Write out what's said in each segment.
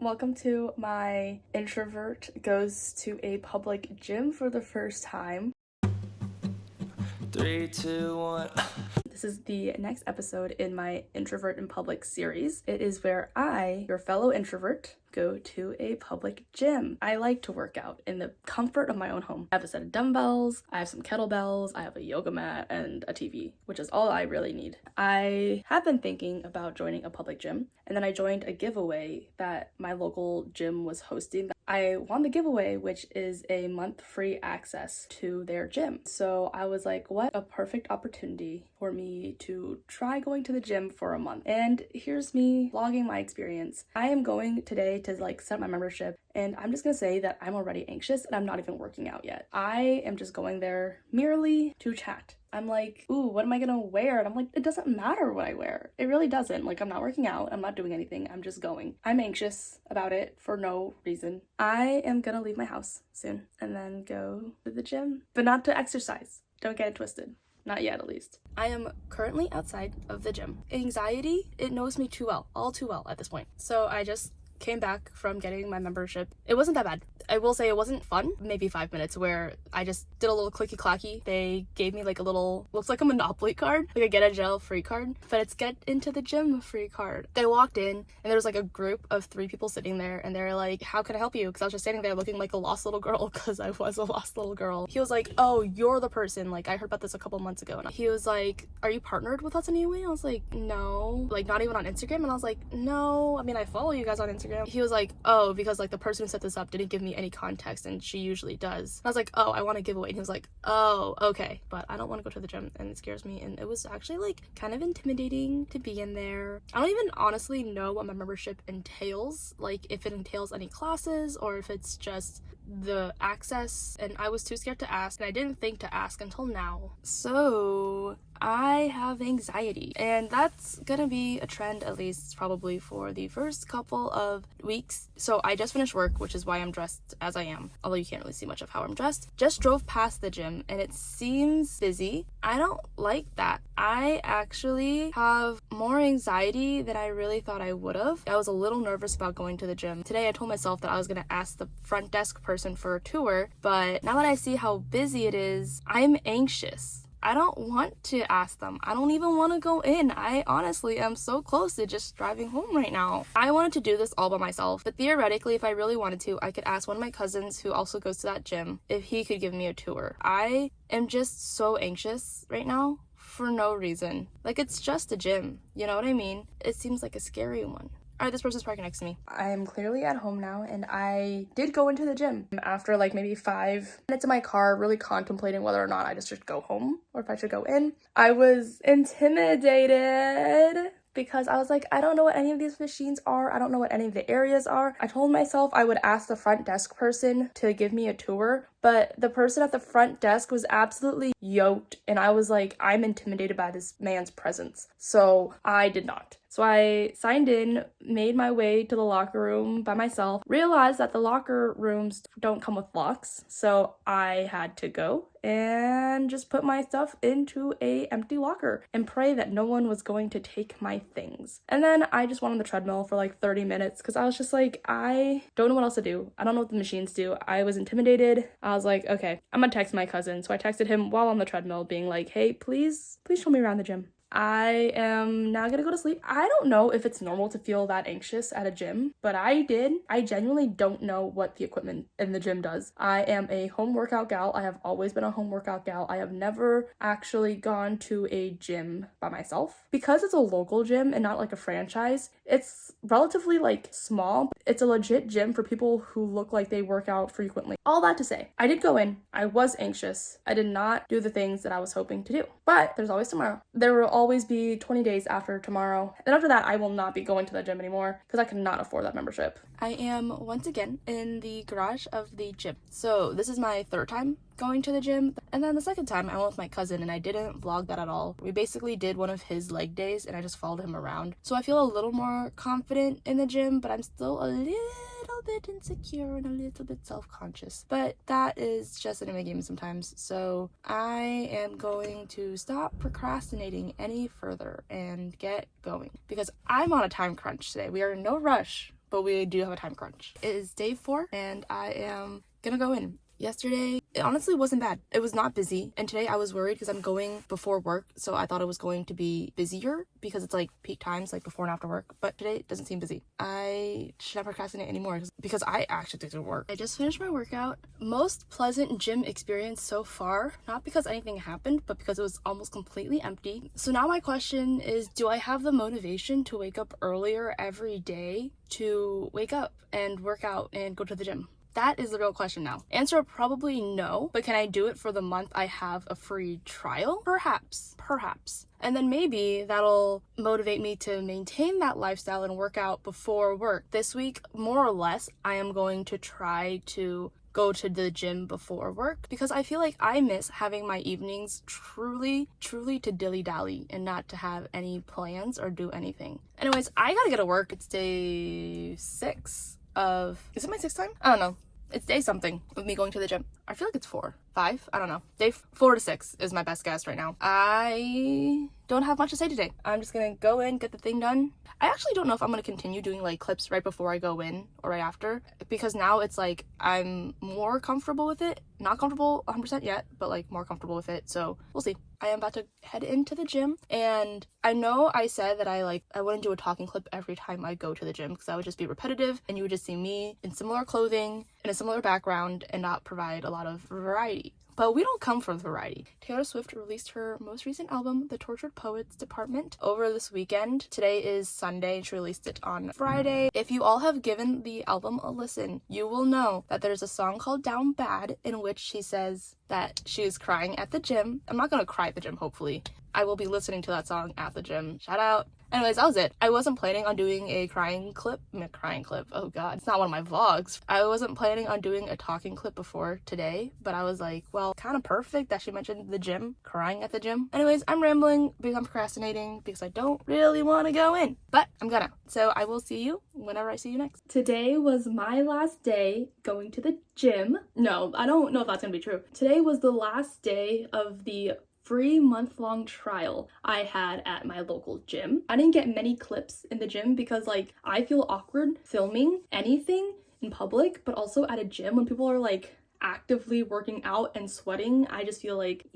Welcome to my introvert goes to a public gym for the first time. 3, 2, 1. This is the next episode in my Introvert in Public series. It is where I, your fellow introvert, go to a public gym. I like to work out in the comfort of my own home. I have a set of dumbbells, I have some kettlebells, I have a yoga mat, and a TV, which is all I really need. I have been thinking about joining a public gym, and then I joined a giveaway that my local gym was hosting. I won the giveaway, which is a month free access to their gym. So I was like, what a perfect opportunity for me to try going to the gym for a month. And here's me vlogging my experience. I am going today to set my membership, and I'm just gonna say that I'm already anxious and I'm not even working out yet. I am just going there merely to chat. I'm like, ooh, what am I gonna wear? And I'm like, it doesn't matter what I wear. It really doesn't. I'm not working out. I'm not doing anything. I'm just going. I'm anxious about it for no reason. I am gonna leave my house soon and then go to the gym, but not to exercise. Don't get it twisted. Not yet, at least. I am currently outside of the gym. Anxiety, it knows me too well, all too well at this point. So I just came back from getting my membership. It wasn't that bad. I will say it wasn't fun. Maybe 5 minutes where I just did a little clicky clacky. They gave me a little, looks like a Monopoly card, like a get a gel free card, but it's get into the gym free card. I walked in and there was a group of 3 people sitting there, and they're like, how can I help you? Because I was just standing there looking like a lost little girl, because I was a lost little girl. He was like, oh, you're the person, I heard about this a couple months ago. And he was like, are you partnered with us in any way? I was like, no. Not even on Instagram? And I was like, no, I mean, I follow you guys on Instagram. He was like, oh, because the person who set this up didn't give me any context, and she usually does. And I was like, oh, I want a giveaway. And he was like, oh, okay, but I don't want to go to the gym and it scares me. And it was actually kind of intimidating to be in there. I don't even honestly know what my membership entails, if it entails any classes or if it's just the access, and I was too scared to ask, and I didn't think to ask until now. So I have anxiety, and that's gonna be a trend, at least probably for the first couple of weeks. So I just finished work, which is why I'm dressed as I am, although you can't really see much of how I'm dressed. Just drove past the gym and it seems busy. I don't like that. I actually have more anxiety than I really thought I would have. I was a little nervous about going to the gym. Today I told myself that I was gonna ask the front desk person for a tour, but now that I see how busy it is, I'm anxious. I don't want to ask them. I don't even want to go in. I honestly am so close to just driving home right now. I wanted to do this all by myself, but theoretically, if I really wanted to, I could ask one of my cousins who also goes to that gym if he could give me a tour. I am just so anxious right now for no reason. It's just a gym, you know what I mean? It seems like a scary one. Alright, this person's parking next to me. I am clearly at home now, and I did go into the gym after maybe 5 minutes in my car, really contemplating whether or not I just should go home or if I should go in. I was intimidated because I was like, I don't know what any of these machines are. I don't know what any of the areas are. I told myself I would ask the front desk person to give me a tour, but the person at the front desk was absolutely yoked, and I was like, I'm intimidated by this man's presence. So I did not. So I signed in, made my way to the locker room by myself, realized that the locker rooms don't come with locks, so I had to go and just put my stuff into a empty locker and pray that no one was going to take my things. And then I just went on the treadmill for 30 minutes because I was just I don't know what else to do. I don't know what the machines do. I was intimidated. I was like, okay, I'm gonna text my cousin. So I texted him while on the treadmill being like, hey, please show me around the gym. I am now gonna go to sleep. I don't know if it's normal to feel that anxious at a gym, but I did. I genuinely don't know what the equipment in the gym does. I am a home workout gal. I have always been a home workout gal. I have never actually gone to a gym by myself. Because it's a local gym and not a franchise, it's relatively small. It's a legit gym for people who look like they work out frequently. All that to say, I did go in. I was anxious. I did not do the things that I was hoping to do. But there's always tomorrow. There will always be 20 days after tomorrow. And after that, I will not be going to the gym anymore because I cannot afford that membership. I am once again in the garage of the gym. So this is my 3rd time going to the gym, and then the 2nd time I went with my cousin, and I didn't vlog that at all. We basically did one of his leg days and I just followed him around. So I feel a little more confident in the gym, but I'm still a little bit insecure and a little bit self-conscious. But that is just in my game sometimes. So I am going to stop procrastinating any further and get going because I'm on a time crunch today. We are in no rush. but we do have a time crunch. It is day 4 and I am gonna go in. Yesterday, it honestly wasn't bad. It was not busy. And today I was worried because I'm going before work. So I thought it was going to be busier because it's like peak times, like before and after work. But today it doesn't seem busy. I should not procrastinate anymore because I actually didn't work. I just finished my workout. Most pleasant gym experience so far. Not because anything happened, but because it was almost completely empty. So now my question is, do I have the motivation to wake up earlier every day to wake up and work out and go to the gym? That is the real question now. Answer probably no, but can I do it for the month I have a free trial? Perhaps. And then maybe that'll motivate me to maintain that lifestyle and work out before work. This week, more or less, I am going to try to go to the gym before work because I feel like I miss having my evenings truly to dilly-dally and not to have any plans or do anything. Anyways, I gotta get to work. It's day 6 of, is it my 6th time? I don't know. It's day something of me going to the gym. I feel like it's 4, 5, I don't know. Day 4 to 6 is my best guess right now. I don't have much to say today. I'm just gonna go in, get the thing done. I actually don't know if I'm gonna continue doing like clips right before I go in or right after, because now it's like I'm more comfortable with it. Not comfortable 100% yet, but like more comfortable with it. So we'll see. I am about to head into the gym, and I know I said that I wouldn't do a talking clip every time I go to the gym because that would just be repetitive and you would just see me in similar clothing in a similar background and not provide a lot of variety. But we don't come for variety. Taylor Swift released her most recent album, The Tortured Poets Department, over this weekend. Today is Sunday, and she released it on Friday. If you all have given the album a listen, you will know that there's a song called Down Bad in which she says that she is crying at the gym. I'm not gonna cry at the gym, hopefully. I will be listening to that song at the gym. Shout out. Anyways, that was it. I wasn't planning on doing a crying clip. Oh god, it's not one of my vlogs. I wasn't planning on doing a talking clip before today, but I was like, well, kind of perfect that she mentioned the gym, crying at the gym. Anyways, I'm rambling because I'm procrastinating because I don't really want to go in, but I'm gonna. So I will see you whenever I see you next. Today was my last day going to the gym. No, I don't know if that's gonna be true. Today was the last day of the free month-long trial I had at my local gym. I didn't get many clips in the gym because like I feel awkward filming anything in public, but also at a gym when people are like actively working out and sweating. I just feel like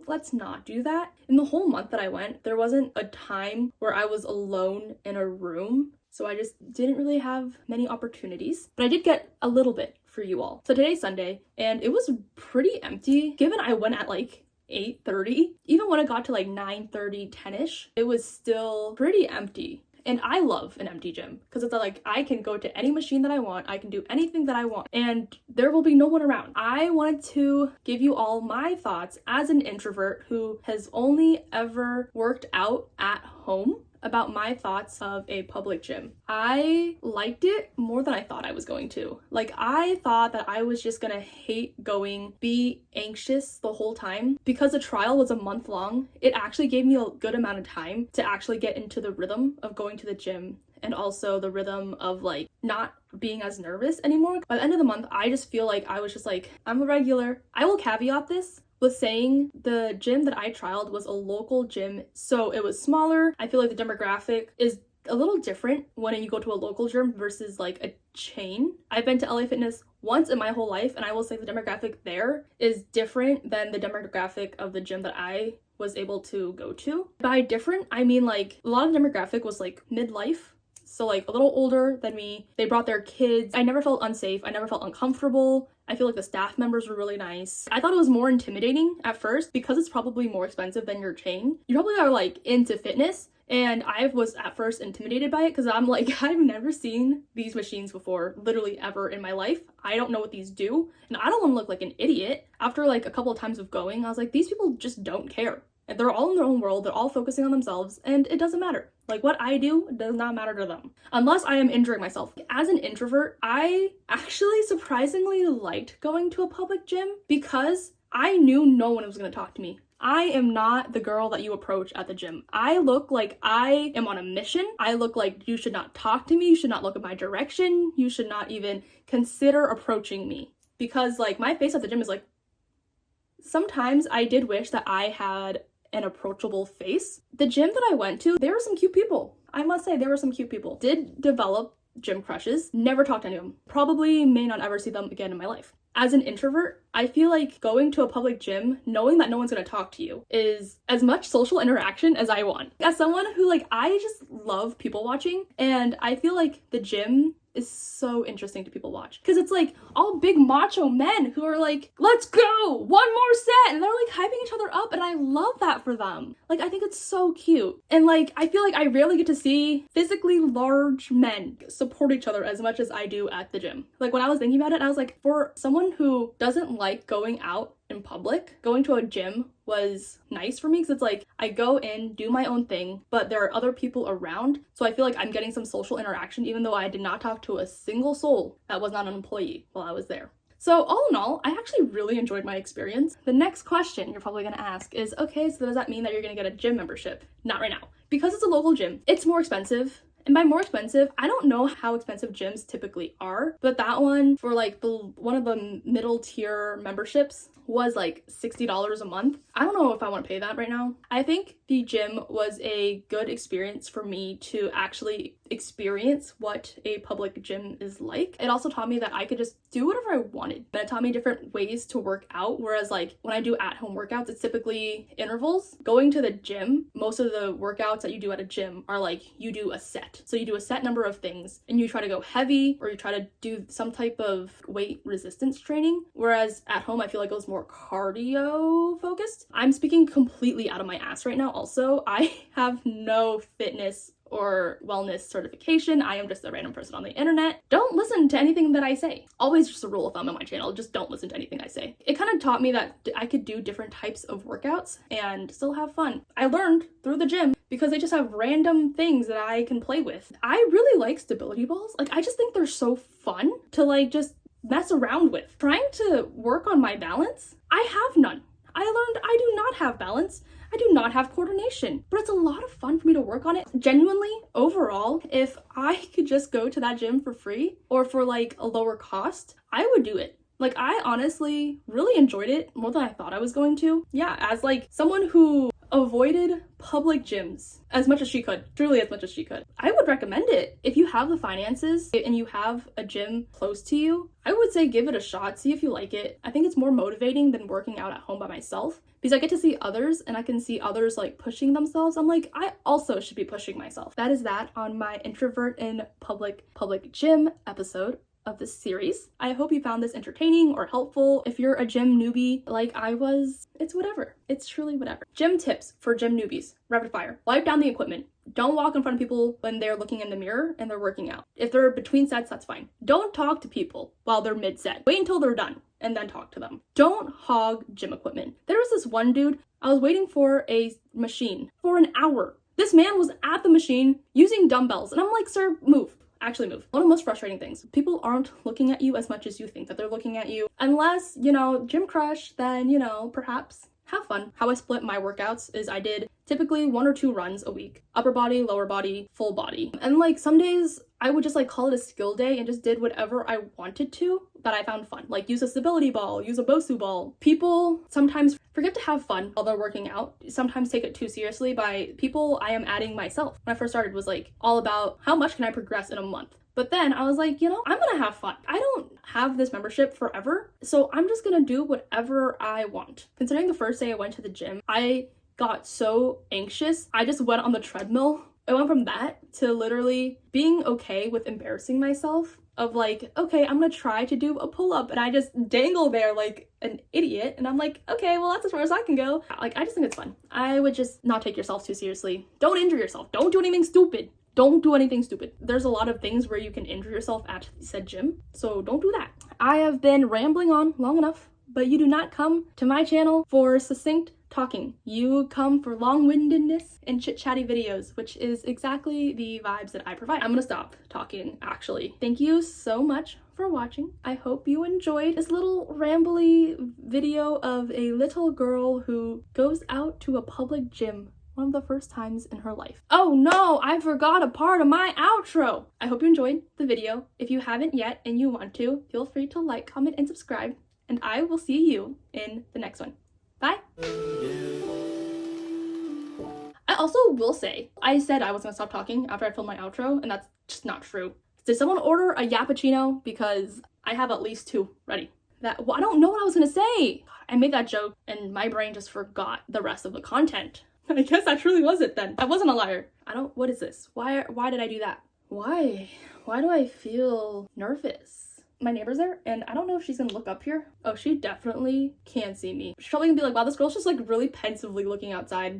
let's not do that. In the whole month that I went, there wasn't a time where I was alone in a room, so I just didn't really have many opportunities, but I did get a little bit for you all. So today's Sunday and it was pretty empty given I went at like 8:30. Even when I got to like 9:30, 10ish, it was still pretty empty. And I love an empty gym because it's like I can go to any machine that I want, I can do anything that I want, and there will be no one around. I wanted to give you all my thoughts as an introvert who has only ever worked out at home about my thoughts of a public gym. I liked it more than I thought I was going to. Like, I thought that I was just gonna hate going, be anxious the whole time. Because the trial was a month long, it actually gave me a good amount of time to actually get into the rhythm of going to the gym and also the rhythm of like not being as nervous anymore. By the end of the month, I just feel like I was just like, I'm a regular. I will caveat this with saying the gym that I trialed was a local gym, so it was smaller. I feel like the demographic is a little different when you go to a local gym versus like a chain. I've been to LA Fitness once in my whole life, and I will say the demographic there is different than the demographic of the gym that I was able to go to. By different, I mean like a lot of the demographic was like midlife. So like a little older than me. They brought their kids. I never felt unsafe. I never felt uncomfortable. I feel like the staff members were really nice. I thought it was more intimidating at first because it's probably more expensive than your chain. You probably are like into fitness, and I was at first intimidated by it because I'm like, I've never seen these machines before, literally ever in my life. I don't know what these do, and I don't want to look like an idiot. After like a couple of times of going, I was like, these people just don't care. And they're all in their own world, they're all focusing on themselves, and it doesn't matter. Like, what I do does not matter to them. Unless I am injuring myself. As an introvert, I actually surprisingly liked going to a public gym because I knew no one was gonna talk to me. I am not the girl that you approach at the gym. I look like I am on a mission. I look like you should not talk to me, you should not look in my direction, you should not even consider approaching me. Because like, my face at the gym is like, sometimes I did wish that I had an approachable face. The gym that I went to, there were some cute people. I must say there were some cute people. Did develop gym crushes, never talk to any of them. Probably may not ever see them again in my life. As an introvert, I feel like going to a public gym, knowing that no one's gonna talk to you, is as much social interaction as I want. As someone who, like, I just love people watching, and I feel like the gym is so interesting to people watch, because it's like all big macho men who are like, let's go, one more set, and they're like hyping each other up, and I love that for them. Like, I think it's so cute. And like, I feel like I rarely get to see physically large men support each other as much as I do at the gym. Like, when I was thinking about it, I was like, for someone who doesn't like going out in public, going to a gym was nice for me, because it's like I go in, do my own thing, but there are other people around, so I feel like I'm getting some social interaction, even though I did not talk to a single soul that was not an employee while I was there. So all in all, I actually really enjoyed my experience. The next question you're probably gonna ask is, okay, so does that mean that you're gonna get a gym membership? Not right now. Because it's a local gym, it's more expensive. And by more expensive, I don't know how expensive gyms typically are, but that one for like one of the middle tier memberships was like $60 a month. I don't know if I want to pay that right now. I think the gym was a good experience for me to actually experience what a public gym is like. It also taught me that I could just do whatever I wanted, but it taught me different ways to work out. Whereas like when I do at-home workouts, it's typically intervals. Going to the gym, most of the workouts that you do at a gym are like you do a set. So you do a set number of things and you try to go heavy, or you try to do some type of weight resistance training. Whereas at home, I feel like it was more cardio focused. I'm speaking completely out of my ass right now. Also, I have no fitness or wellness certification. I am just a random person on the internet. Don't listen to anything that I say. Always just a rule of thumb on my channel, just don't listen to anything I say. It kind of taught me that I could do different types of workouts and still have fun. I learned through the gym because they just have random things that I can play with. I really like stability balls. Like, I just think they're so fun to like just mess around with. Trying to work on my balance, I have none. I learned I do not have balance. I do not have coordination, but it's a lot of fun for me to work on it. Genuinely, overall, if I could just go to that gym for free or for like a lower cost, I would do it. Like, I honestly really enjoyed it more than I thought I was going to. Yeah, as like someone who avoided public gyms as much as she could, truly as much as she could, I would recommend it. If you have the finances and you have a gym close to you, I would say give it a shot, see if you like it. I think it's more motivating than working out at home by myself, because I get to see others and I can see others like pushing themselves. I'm like, I also should be pushing myself. That is that on my introvert in public gym episode of this series. I hope you found this entertaining or helpful. If you're a gym newbie like I was, it's whatever. It's truly whatever. Gym tips for gym newbies. Rapid fire. Wipe down the equipment. Don't walk in front of people when they're looking in the mirror and they're working out. If they're between sets, that's fine. Don't talk to people while they're mid-set. Wait until they're done and then talk to them. Don't hog gym equipment. There was this one dude, I was waiting for a machine for an hour. This man was at the machine using dumbbells and I'm like, sir, move. Actually move. One of the most frustrating things, people aren't looking at you as much as you think that they're looking at you. Unless, you know, gym crush, then, you know, perhaps have fun. How I split my workouts is I did typically 1 or 2 runs a week. Upper body, lower body, full body. And like some days I would just like call it a skill day and just did whatever I wanted to that I found fun. Like use a stability ball, use a Bosu ball. People sometimes forget to have fun while they're working out. Sometimes take it too seriously. By people I am adding myself. When I first started, was like all about how much can I progress in a month. But then I was like, you know, I'm gonna have fun. I don't have this membership forever, so I'm just gonna do whatever I want. Considering the first day I went to the gym, I got so anxious. I just went on the treadmill. I went from that to literally being okay with embarrassing myself, of like, okay, I'm gonna try to do a pull-up, and I just dangle there like an idiot, and I'm like, okay, well, that's as far as I can go. Like, I just think it's fun. I would just not take yourself too seriously. Don't injure yourself. Don't do anything stupid. Don't do anything stupid. There's a lot of things where you can injure yourself at said gym, so don't do that. I have been rambling on long enough, but you do not come to my channel for succinct talking. You come for long-windedness and chit-chatty videos, which is exactly the vibes that I provide. I'm gonna stop talking, actually. Thank you so much for watching. I hope you enjoyed this little rambly video of a little girl who goes out to a public gym one of the first times in her life. Oh no, I forgot a part of my outro. I hope you enjoyed the video. If you haven't yet and you want to, feel free to like, comment, and subscribe, and I will see you in the next one. Bye. I also will say, I said I was gonna stop talking after I filmed my outro, and that's just not true. Did someone order a yappuccino? Because I have at least 2 ready. Well, I don't know what I was gonna say. I made that joke and my brain just forgot the rest of the content. I guess that truly was it then. I wasn't a liar. What is this? Why did I do that? Why do I feel nervous? My neighbor's there and I don't know if she's gonna look up here. Oh, she definitely can see me. She's probably gonna be like, wow, this girl's just like really pensively looking outside.